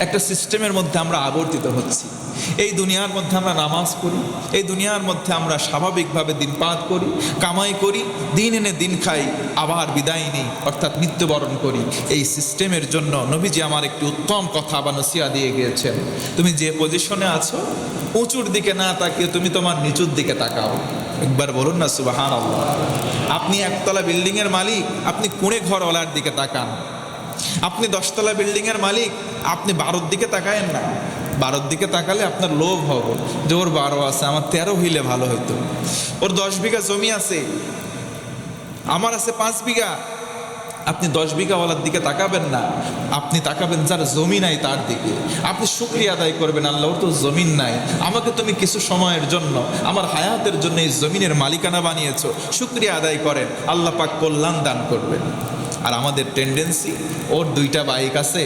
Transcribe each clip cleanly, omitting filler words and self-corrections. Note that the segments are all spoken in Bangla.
একটা সিস্টেমের মধ্যে আমরা আবর্তিত হচ্ছি। এই দুনিয়ার মধ্যে আমরা নামাজ পড়ি, এই দুনিয়ার মধ্যে আমরা স্বাভাবিকভাবে দিনপাত করি, কামাই করি, দিন এনে দিন খাই, আবার বিদায় নেই, অর্থাৎ মৃত্যুবরণ করি। এই সিস্টেমের জন্য নবীজি আমার একটি উত্তম কথা বা নসিহত দিয়ে গিয়েছেন, তুমি যে পজিশনে আছো উঁচুর দিকে না তাকিয়ে তুমি তোমার নিচুর দিকে তাকাও। একবার বলুন না সুবহানাল্লাহ। আপনি একতলা বিল্ডিংয়ের মালিক, আপনি কুঁড়ে ঘরওয়ালার দিকে তাকান। আপনি 10তলা বিল্ডিংয়ের মালিক, আপনি 12র দিকে তাকায়েন না। 12র দিকে তাকালে আপনার লোভ হবে যে ওর 12 আছে, আমার 13 হইলে ভালো হইতো। ওর 10 বিঘা জমি আছে, আমার আছে 5 বিঘা। আপনি 10 বিঘাওয়ালার দিকে তাকাবেন না, আপনি তাকাবেন যার জমি নাই তার দিকে। আপনি শুকরিয়া আদায় করবেন, আল্লাহ ওর তো জমিন নাই, আমাকে তুমি কিছু সময়ের জন্য আমার হায়াতের জন্য এই জমিনের মালিকানা বানিয়েছো, শুকরিয়া আদায় করেন, আল্লাহ পাক কল্যাণ দান করবেন। আর আমাদের টেন্ডেন্সি, ওর 2টা বাইক আছে,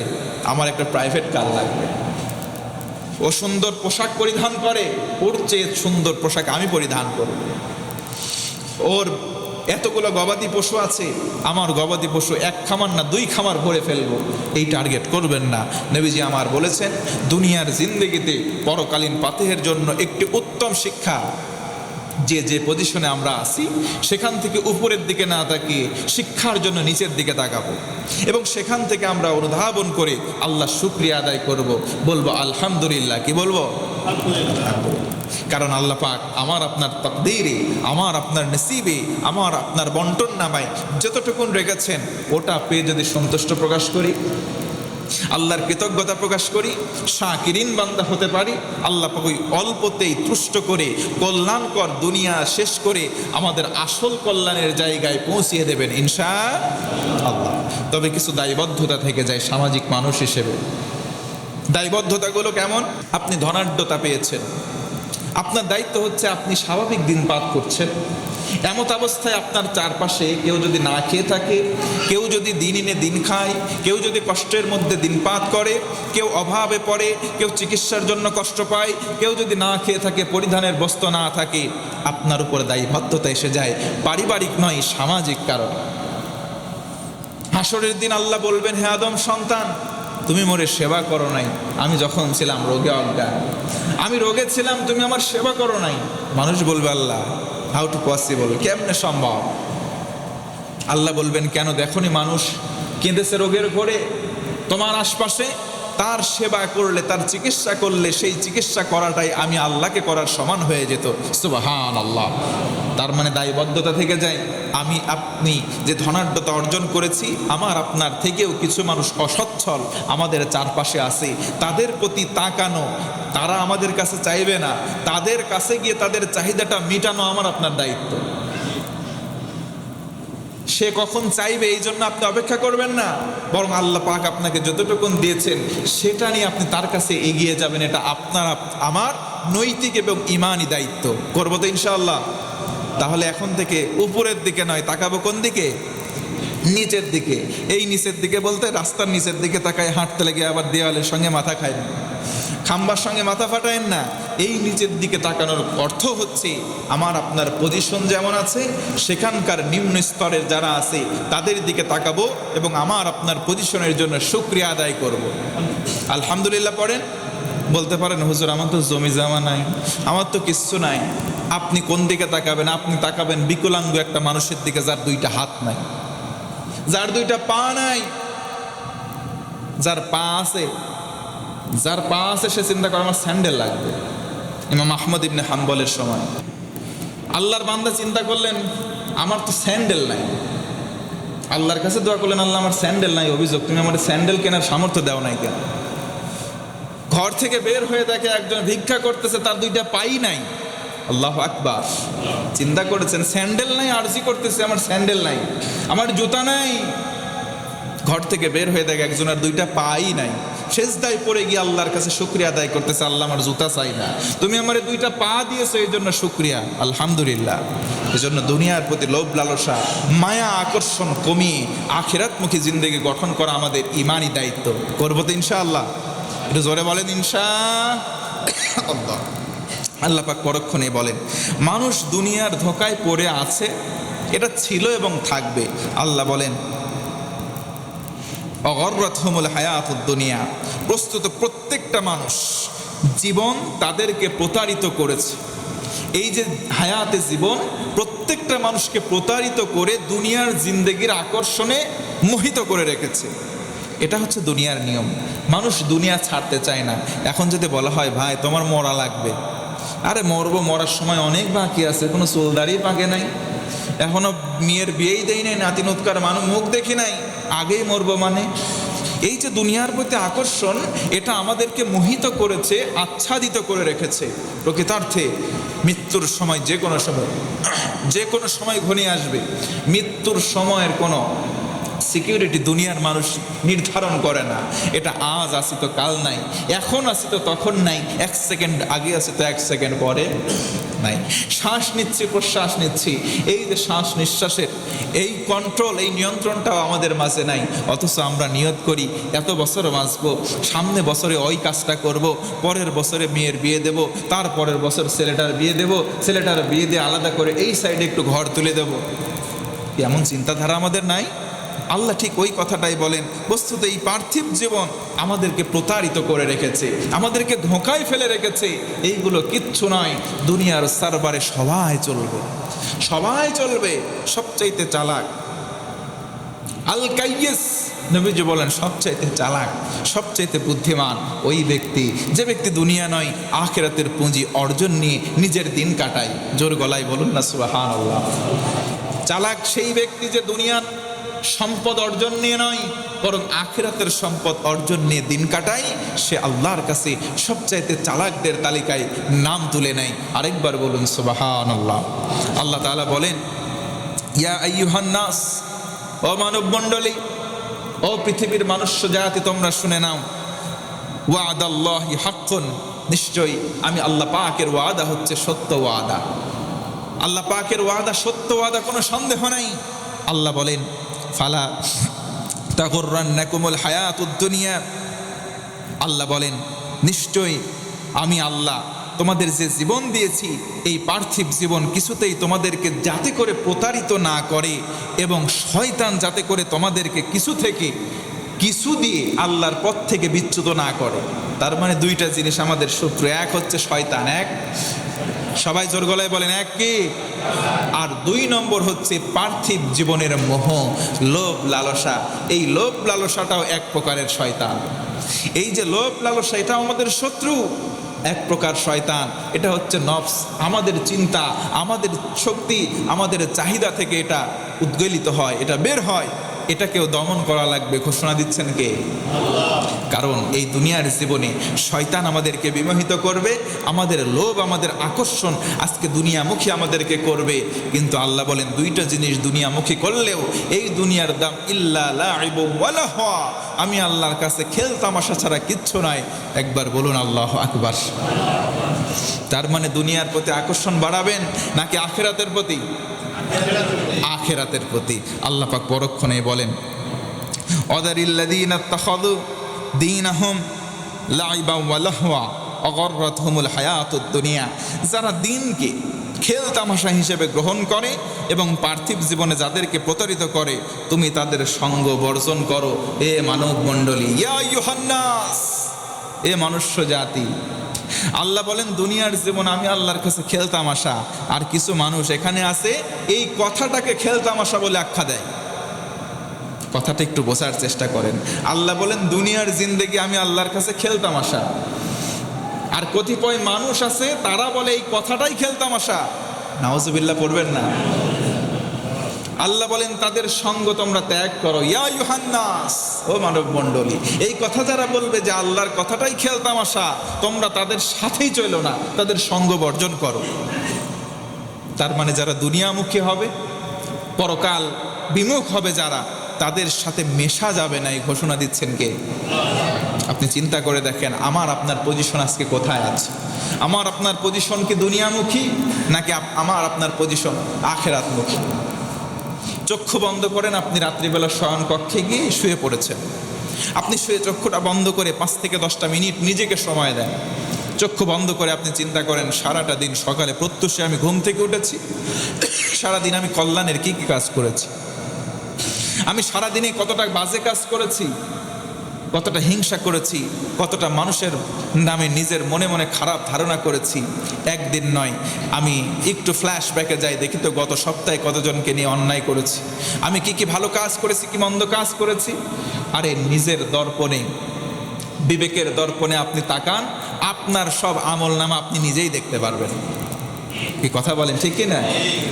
আমার একটা প্রাইভেট কার লাগবে। ও সুন্দর পোশাক পরিধান করে, ওর চেয়ে সুন্দর পোশাক আমি পরিধান করব। ওর এতগুলো গবাদি পশু আছে, আমার গবাদি পশু 1 খামার না 2 খামার ভরে ফেলবো, এই টার্গেট করবেন না। নবীজি আমার বলেছেন, দুনিয়ার জিন্দেগিতে পরকালীন পাতেহের জন্য একটি উত্তম শিক্ষা, যে পজিশনে আমরা আছি সেখান থেকে উপরের দিকে না তাকিয়ে শিক্ষার জন্য নিচের দিকে তাকাবো, এবং সেখান থেকে আমরা অনুধাবন করে আল্লাহ শুকরিয়া আদায় করব, বলবো আলহামদুলিল্লাহ। কি বলবো? কারণ আল্লাহ পাক আমার আপনার তাকদীরে, আমার আপনার নসিবে, আমার আপনার বন্টন নামায় যতটুকুন রেখেছেন, ওটা পেয়ে যদি সন্তুষ্ট প্রকাশ করি, আল্লাহর কৃতজ্ঞতা প্রকাশ করি, শাকিরিন বান্দা হতে পারি, আল্লাহ পাক ওই অল্পতেই তুষ্ট করে কল্যাণকর দুনিয়া শেষ করে আমাদের আসল কল্যাণের জায়গায় পৌঁছিয়ে দেবেন ইনশাআল্লাহ। তবে কিছু দায়বদ্ধতা থেকে যায় সামাজিক মানুষ হিসেবে। দায়বদ্ধতাগুলো কেমন? আপনি ধনাঢ্যতা পেয়েছেন, আপনার দায়িত্ব হচ্ছে আপনি স্বাভাবিক দিনপাত করছেন। এমত অবস্থায় আপনার চারপাশে কেউ যদি না খেয়ে থাকে, কেউ যদি দিন এনে দিন খায়, কেউ যদি কষ্টের মধ্যে দিনপাত করে, কেউ অভাবে পড়ে, কেউ চিকিৎসার জন্য কষ্ট পায়, কেউ যদি না খেয়ে থাকে, পরিধানের বস্ত্র না থাকে, আপনার উপর দায়বদ্ধতা এসে যায়, পারিবারিক নয়, সামাজিক কারণ। হাসরের দিন আল্লাহ বলবেন, হে আদম সন্তান, তুমি মোরে সেবা করো নাই, আমি যখন ছিলাম রোগে অজ্ঞান, আমি রোগে ছিলাম, তুমি আমার সেবা করো নাই। মানুষ বলবে, আল্লাহ হাউ টু পসিবল, কেমনে সম্ভব? আল্লাহ বলবেন, কেন দেখনি মানুষ কেঁদেছে রোগের ঘরে তোমার আশপাশে? তার সেবা করলে, তার চিকিৎসা করলে, সেই চিকিৎসা করাটাই আমি আল্লাহকে করার সমান হয়ে যেত। সুবহানাল্লাহ। তার মানে দায়বদ্ধতা থেকে যায়, আমি আপনি যে ধনাঢ্যতা অর্জন করেছি, আমার আপনার থেকেও কিছু মানুষ অসচ্ছল আমাদের চারপাশে আছে, তাদের প্রতি তাকানো। তারা আমাদের কাছে চাইবে না, তাদের কাছে গিয়ে তাদের চাহিদাটা মেটানো আমার আপনার দায়িত্ব। সে কখন চাইবে এই জন্য আপনি অপেক্ষা করবেন না, বরং আল্লাহ পাক আপনাকে যতটুকুন দিয়েছেন সেটা নিয়ে আপনি তার কাছে এগিয়ে যাবেন। এটা আপনার আমার নৈতিক এবং ইমানি দায়িত্ব। করবো তো ইনশাআল্লাহ। তাহলে এখন থেকে উপরের দিকে নয়, তাকাবো কোন দিকে? নিচের দিকে। এই নিচের দিকে বলতে রাস্তার নিচের দিকে তাকায় হাঁটতে লেগে আবার দেওয়ালের সঙ্গে মাথা খায় না, খাম্বার সঙ্গে মাথা ফাটায়েন না। এই নিচের দিকে তাকানোর অর্থ হচ্ছে, আমার আপনার পজিশন যেমন আছে, সেখানকার নিম্ন স্তরের যারা আছে তাদের দিকে তাকাবো এবং আমার আপনার পজিশনের জন্য শুকরিয়া আদায় করব। আলহামদুলিল্লাহ পড়েন। বলতে পারেন, হুজুর আমার তো জমি জমা নাই, আমার তো কিচ্ছু নাই। আপনি কোন দিকে তাকাবেন? আপনি তাকাবেন বিকলাঙ্গ একটা মানুষের দিকে, যার 2টা হাত নাই, যার 2টা পা নাই। যার পা আছে, যার পা আছে সে চিন্তা করে আমার স্যান্ডেল লাগবে। ইমাম আহমদ ইবনে হাম্বলের সময় আল্লাহর বান্দা চিন্তা করলেন, আমার তো স্যান্ডেল নাই। আল্লাহর কাছে দোয়া করলেন, আল্লাহ আমার স্যান্ডেল নাই, অভিযোগ তুমি আমার স্যান্ডেল কেনার সামর্থ্য দাও নাই কেন? ঘর থেকে বের হয়ে দেখে একজন ভিক্ষা করতেছে, তার 2টা পাই নাই। আল্লাহু আকবার। চিন্তা করেছেন, স্যান্ডেল নাই, আরজি করতেছে আমার স্যান্ডেল নাই, আমার জুতা নাই। ঘর থেকে বের হয়ে দেখে একজনের 2টা পাই নাই। সেজদায় পড়ে গিয়ে আল্লাহর কাছে শুকরিয়া আদায় করতেছে, আল্লাহ আমার জুতা চাই না, তুমি আমার 2টা পা দিয়েছো, এই জন্য শুকরিয়া, আলহামদুলিল্লাহ। এই জন্য দুনিয়ার প্রতি লোভ লালসা, মায়া আকর্ষণ কমিয়ে আখিরাতমুখী জিন্দেগি গঠন করা আমাদের ইমানি দায়িত্ব। করবো তো ইনশাআল্লাহ? একটু জোরে বলেন ইনশাআল্লাহ। আল্লাহ পাক পরক্ষণে বলেন, মানুষ দুনিয়ার ধোঁকায় পড়ে আছে, এটা ছিল এবং থাকবে। আল্লাহ বলেন, অগররাতহুমুল হায়াতুদ দুনিয়া, প্রস্তুত প্রত্যেকটা মানুষ, জীবন তাদেরকে প্রতারিত করেছে। এই যে হায়াতে জীবন প্রত্যেকটা মানুষকে প্রতারিত করে দুনিয়ার জিন্দেগির আকর্ষণে মোহিত করে রেখেছে। এটা হচ্ছে দুনিয়ার নিয়ম। মানুষ দুনিয়া ছাড়তে চায় না। এখন যদি বলা হয় ভাই তোমার মরা লাগবে, আরে মরবো, মরার সময় অনেক বাকি আছে, কোনো চুলদারি পাকে নাই, এখনো মেয়ের বিয়েই দেই নাই, নাতিনুৎকার মানুষ মুখ দেখি নাই, আগেই মরবো মানে। এই যে দুনিয়ার প্রতি আকর্ষণ, এটা আমাদেরকে মোহিত করেছে, আচ্ছাদিত করে রেখেছে। প্রকৃতার্থে মৃত্যুর সময় যে কোনো সময় ঘনিয়ে আসবে। মৃত্যুর সময়ের কোনো সিকিউরিটি দুনিয়ার মানুষ নির্ধারণ করে না। এটা আজ আসি তো কাল নাই, এখন আসি তো তখন নাই, 1 সেকেন্ড আগে আসি তো 1 সেকেন্ড পরে নাই। শ্বাস নিচ্ছি, প্রশ্বাস নিচ্ছি, এই যে শ্বাস নিঃশ্বাসের এই কন্ট্রোল, এই নিয়ন্ত্রণটাও আমাদের মাঝে নাই। অথচ আমরা নিয়ত করি এত বছর বাঁচবো, সামনে বছরে ওই কাজটা করব, পরের বছরে মেয়ের বিয়ে দেব, তারপরের বছর ছেলেটার বিয়ে দেব, ছেলেটার বিয়ে দিয়ে আলাদা করে এই সাইডে একটু ঘর তুলে দেব। এমন চিন্তাধারা আমাদের নাই। আল্লাহ ঠিক ওই কথাটাই বলেন, বস্তুত এই পার্থিব জীবন আমাদেরকে প্রতারিত করে রেখেছে, আমাদেরকে ধোঁকায় ফেলে রেখেছে। এইগুলো কিচ্ছু নয়, দুনিয়ার সারবারে সবাই চলবে, সবাই চলবে। সবচাইতে চালাক আল কাইয়িস, নবীজি বলেন সবচাইতে চালাক, সবচাইতে বুদ্ধিমান ওই ব্যক্তি যে ব্যক্তি দুনিয়া নয় আখিরাতের পুঁজি অর্জন নিয়ে নিজের দিন কাটায়। জোর গলায় বলুন না সুবহানাল্লাহ। চালাক সেই ব্যক্তি যে দুনিয়ার সম্পদ অর্জন নিয়ে নয়, বরং আখিরাতের সম্পদ অর্জন নিয়ে দিন কাটায়। সে আল্লাহর কাছে সবচাইতে চালাকদের তালিকায় নাম তুলে নেয়। আরেকবার বলুন সুবহানাল্লাহ। আল্লাহ তাআলা বলেন, ইয়া আইয়ুহান নাস, ও মানব মণ্ডলী, ও পৃথিবীর মানুষ জাতি, তোমরা শুনে নাও, ওয়াদাল্লাহি হাক্কুন, নিশ্চয়ই আমি আল্লাহ পাকের ওয়াদা হচ্ছে সত্য ওয়াদা। আল্লাহ পাকের ওয়াদা সত্য ওয়াদা, কোনো সন্দেহ নাই। আল্লাহ বলেন, ফালা তাগুররান্নাকুমুল হায়াতুদ দুনিয়া, আল্লাহ বলেন নিশ্চয়ই আমি আল্লাহ তোমাদের যে জীবন দিয়েছি, এই পার্থিব জীবন কিছুতেই তোমাদেরকে যাতে করে প্রতারিত না করে, এবং শয়তান যাতে করে তোমাদেরকে কিছু থেকে কিছু দিয়ে আল্লাহর পথ থেকে বিচ্যুত না করে। তার মানে দুইটা জিনিস আমাদের শত্রু, এক হচ্ছে শয়তান, এক, সবাই জোর গলায় বলেন এক কি, আর 2 নম্বর হচ্ছে পার্থিব জীবনের মোহ, লোভ লালসা। এই লোভ লালসাটাও এক প্রকারের শয়তান। এই যে লোভ লালসা, এটা আমাদের শত্রু, এক প্রকার শয়তান। এটা হচ্ছে নফস, আমাদের চিন্তা, আমাদের শক্তি, আমাদের চাহিদা থেকে এটা উদ্বেলিত হয়, এটা বের হয়। এটাকেও দমন করা লাগবে। ঘোষণা দিচ্ছেন কে? কারণ এই দুনিয়ার জীবনে শয়তান আমাদেরকে বিমোহিত করবে, আমাদের লোভ, আমাদের আকর্ষণ আজকে দুনিয়ামুখী আমাদেরকে করবে। কিন্তু আল্লাহ বলেন দুইটা জিনিস দুনিয়ামুখী করলেও এই দুনিয়ার দাম ইল্লা লাইবু ওয়া লাহওয়া, আমি আল্লাহর কাছে খেল তামাশা ছাড়া কিচ্ছু নাই। একবার বলুন আল্লাহু আকবার। তার মানে দুনিয়ার প্রতি আকর্ষণ বাড়াবেন নাকি আখিরাতের প্রতি? আখিরাতের প্রতি। আল্লাহ পাক পরক্ষণে বলেন, অদারিল্লাযীনা ইত্তাখাযু দীনাহুম লাইবা ওয়া লাহওয়া অগররাতহুমুল হায়াতুদ দুনিয়া, যারা দিনকে খেল তামাশা হিসেবে গ্রহণ করে এবং পার্থিব জীবনে যাদেরকে প্রতারিত করে, তুমি তাদের সঙ্গ বর্জন করো। এ মানব মণ্ডলী, ইয়া আইয়ুহান নাস, এ মনুষ্য জাতি। আল্লাহ বলেন দুনিয়ার জীবন আমি আল্লাহর কাছে খেল তামাশা। আর কিছু মানুষ এখানে আছে এই কথাটাকে খেল তামাশা বলে আখ্যা দেয়। কথাটা একটু বোঝার চেষ্টা করেন। আল্লাহ বলেন দুনিয়ার জিন্দেগি আমি আল্লাহর কাছে খেল তামাশা, আর কতিপয় মানুষ আছে তারা বলে এই কথাটাই খেল তামাশা। নাউজুবিল্লাহ পড়বেন না। আল্লাহ বলেন তাদের সঙ্গ তোমরা ত্যাগ করো। ইয়া আইয়ুহান নাস, ও মানব মণ্ডলী, এই কথা যারা বলবে যে আল্লাহর কথাটাই খেল তামাশা, তোমরা তাদের সাথেই চলো না, তাদের সঙ্গ বর্জন করো। তার মানে যারা দুনিয়ামুখী হবে, পরকাল বিমুখ হবে যারা, তাদের সাথে মেশা যাবে না। এই ঘোষণা দিচ্ছেন কে? আপনি চিন্তা করে দেখেন আমার আপনার পজিশন আজকে কোথায় আছে? আমার আপনার পজিশন কি দুনিয়ামুখী নাকি আমার আপনার পজিশন আখিরাতমুখী? চক্ষু বন্ধ করেন, আপনি রাত্রিবেলা শয়ন কক্ষে গিয়ে শুয়ে পড়েছেন। আপনি শুয়ে চক্ষুটা বন্ধ করে 5 থেকে 10টা মিনিট নিজেকে সময় দেন। চক্ষু বন্ধ করে আপনি চিন্তা করেন সারাটা দিন, সকালে প্রত্যুষে আমি ঘুম থেকে উঠেছি, সারাদিন আমি কল্যাণের কি কি কাজ করেছি। আমি সারাদিনে কতটা বাজে কাজ করেছি, কতটা হিংসা করেছি, কতটা মানুষের নামে নিজের মনে মনে খারাপ ধারণা করেছি। একদিন নয়, আমি একটু ফ্ল্যাশব্যাকে যাই, দেখি তো গত সপ্তাহে কতজনকে নিয়ে অন্যায় করেছি, আমি কি কি ভালো কাজ করেছি, কি মন্দ কাজ করেছি। আরে নিজের দর্পণে, বিবেকের দর্পণে আপনি তাকান, আপনার সব আমল নামা আপনি নিজেই দেখতে পারবেন। কি কথা বলেন, ঠিক কি না?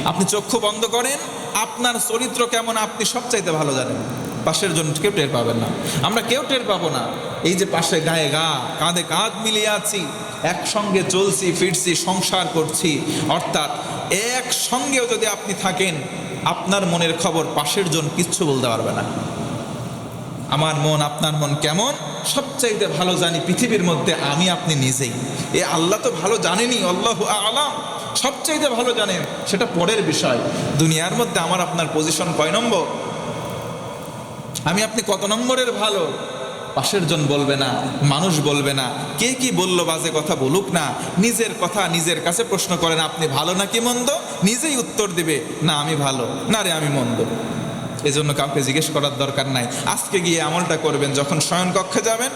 আপনি চক্ষু বন্ধ করেন, আপনার চরিত্র কেমন আপনি সবচাইতে ভালো জানেন। পাশের জন্য কেউ টের পাবেন না, আমরা কেউ টের পাবো না। এই যে পাশে গায়ে গা, কাঁধে কাঁধ মিলিয়ে আছি, একসঙ্গে চলছি ফিরছি, সংসার করছি, অর্থাৎ একসঙ্গেও যদি আপনি থাকেন, আপনার মনের খবর পাশের জন কিচ্ছু বলতে পারবে না। আমার মন আপনার মন কেমন সবচাইতে ভালো জানি পৃথিবীর মধ্যে আমি আপনি নিজেই। এ আল্লাহ তো ভালো জানেনি, আল্লাহু আ'লাম, সবচাইতে ভালো জানেন, সেটা পরের বিষয়। দুনিয়ার মধ্যে আমার আপনার পজিশন কয় নম্বর, আমি আপনি কত নম্বরের ভালো, পাশের জন বলবে না, মানুষ বলবে না, কে কি বললো বাজে কথা বলুক না, নিজের কথা নিজের কাছে প্রশ্ন করেন, আপনি ভালো নাকি মন্দ, নিজেই উত্তর দিবে, না আমি ভালো, না রে আমি মন্দ। এজন্য কাউকে জিজ্ঞেস করার দরকার নাই। আজকে গিয়ে আমলটা করবেন, যখন শয়ন কক্ষে যাবেন,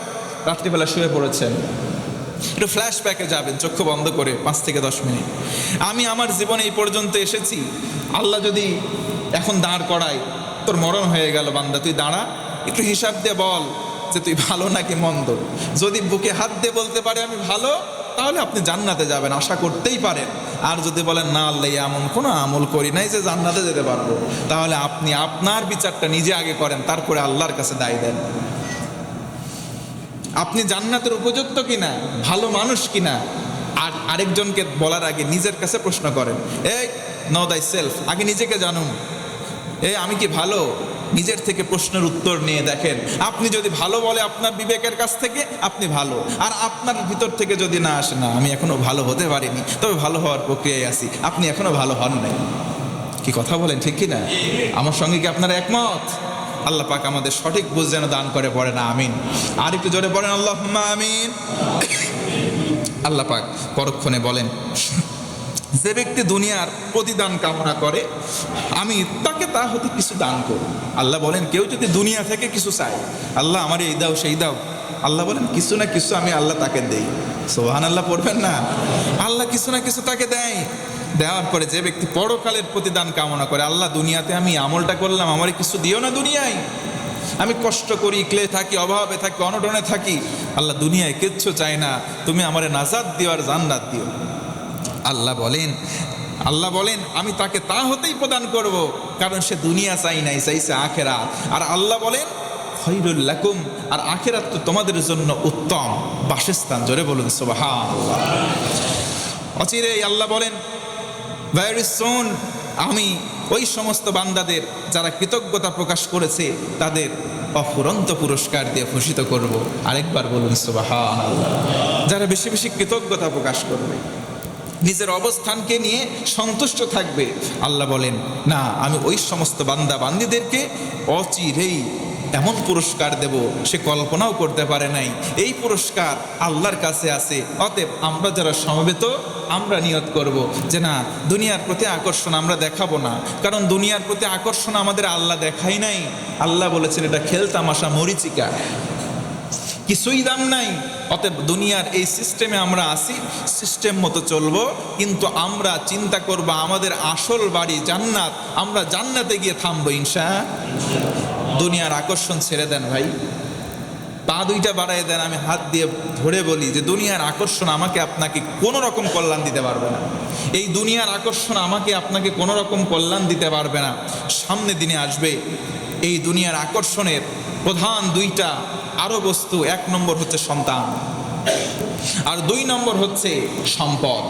রাত্রিবেলা শুয়ে পড়েছেন, একটু ফ্ল্যাশব্যাকে যাবেন চক্ষু বন্ধ করে 5 থেকে 10 মিনিট। আমি আমার জীবনে এই পর্যন্ত এসেছি, আল্লাহ যদি এখন দাঁড় করায়, তোর মরণ হয়ে গেল বান্দা, তুই দাঁড়া, একটু হিসাব দিয়ে বল যে তুই ভালো নাকি মন্দ। যদি বুকে হাত দিয়ে বলতে পারে আমি ভালো, তাহলে আপনি জান্নাতে যাবেন, আশা করতেই পারেন। আর যদি বলেন না আল্লাহ এমন কোনো আমল করি নাই যে জান্নাতে যেতে পারবো, তাহলে আপনি আপনার বিচারটা নিজে আগে করেন, তারপরে আল্লাহর কাছে দায় দেন। আপনি জান্নাতের উপযুক্ত কিনা, ভালো মানুষ কিনা, আর আরেকজনকে বলার আগে নিজের কাছে প্রশ্ন করেন। এই নো দাই সেলফ, আগে নিজেকে জানুন, আমি কি ভালো, নিজের থেকে প্রশ্নের উত্তর নিয়ে দেখেন। আপনি যদি ভালো বলে আপনার বিবেকের কাছ থেকে, আপনি ভালো। আর আপনার ভিতর থেকে যদি না আসে, না আমি এখনো ভালো হতে পারিনি, তবে ভালো হওয়ার প্রক্রিয়ায় আছি, আপনি এখনো ভালো হন নাই। কি কথা বলেন, ঠিক কি না? আমার সঙ্গে কি আপনারা একমত? আল্লাহ পাক আমাদের সঠিক বুঝ যেন দান করে, পড়ে না আমিন। আর একটু জোরে পড়েন আল্লাহুম্মা আমিন। আল্লাহ পাক পরক্ষণে বলেন, যে ব্যক্তি দুনিয়ার প্রতিদান কামনা করে, আমি তাকে তা হতে কিছু দান করব। আল্লাহ বলেন, কেউ যদি দুনিয়া থেকে কিছু চায়, আল্লাহ আমার এই দাও সেই দাও, আল্লাহ বলেন কিছু না কিছু আমি আল্লাহ তাকে দেই। সুবহানাল্লাহ পড়বেন না? আল্লাহ কিছু না কিছু তাকে দেয়। দেওয়ার পরে যে ব্যক্তি পরকালের প্রতিদান কামনা করে, আল্লাহ দুনিয়াতে আমি আমলটা করলাম, আমারে কিছু দিও না দুনিয়ায়, আমি কষ্ট করি, ক্লে থাকি, অভাবে থাকি, অনটনে থাকি, আল্লাহ দুনিয়ায় কিচ্ছু চাই না, তুমি আমারে নাজাত দিও আর জান্নাত দিও। আল্লাহ বলেন আমি তাকে তা হতেই প্রদান করব, কারণ সে দুনিয়া চাই নাই, চাইছে আখিরাত। আর আল্লাহ বলেন খায়রুল লাকুম, আর আখিরাত তো তোমাদের জন্য উত্তম বাসস্থান। জোরে বলুন সুবহানাল্লাহ। অচিরেই আল্লাহ বলেন ভেরি সুন, আমি ওই সমস্ত বান্দাদের যারা কৃতজ্ঞতা প্রকাশ করেছে তাদের অফুরন্ত পুরস্কার দিয়ে ভূষিত করব। আরেকবার বলুন সুবহানাল্লাহ। যারা বেশি বেশি কৃতজ্ঞতা প্রকাশ করবে, নিজের অবস্থানকে নিয়ে সন্তুষ্ট থাকবে, আল্লাহ বলেন না, আমি ওই সমস্ত বান্দা বান্দীদেরকে অচিরেই এমন পুরস্কার দেব সে কল্পনাও করতে পারে নাই। এই পুরস্কার আল্লাহর কাছে আছে। অতএব আমরা যারা সমবেত, আমরা নিয়ত করব যে না, দুনিয়ার প্রতি আকর্ষণ আমরা দেখাবো না, কারণ দুনিয়ার প্রতি আকর্ষণ আমাদের আল্লাহ দেখাই নাই। আল্লাহ বলেছেন এটা খেলতামাশা, মরিচিকা, কিছুই দাম নাই। অতএব দুনিয়ার এই সিস্টেমে আমরা আসি, সিস্টেম মতো চলবো, কিন্তু আমরা চিন্তা করব আমাদের আসল বাড়ি জান্নাত, আমরা জান্নাতে গিয়ে থামবো ইনশাআল্লাহ। দুনিয়ার আকর্ষণ ছেড়ে দেন ভাই, পা দুইটা বাড়াই দেন, আমি হাত দিয়ে ধরে বলি যে দুনিয়ার আকর্ষণ আমাকে আপনাকে কোনো রকম কল্যাণ দিতে পারবে না। এই দুনিয়ার আকর্ষণ আমাকে আপনাকে কোনো রকম কল্যাণ দিতে পারবে না। সামনে দিনে আসবে এই দুনিয়ার আকর্ষণের প্রধান দুইটা আরো বস্তু। 1 নম্বর হচ্ছে সন্তান, আর 2 নম্বর হচ্ছে সম্পদ।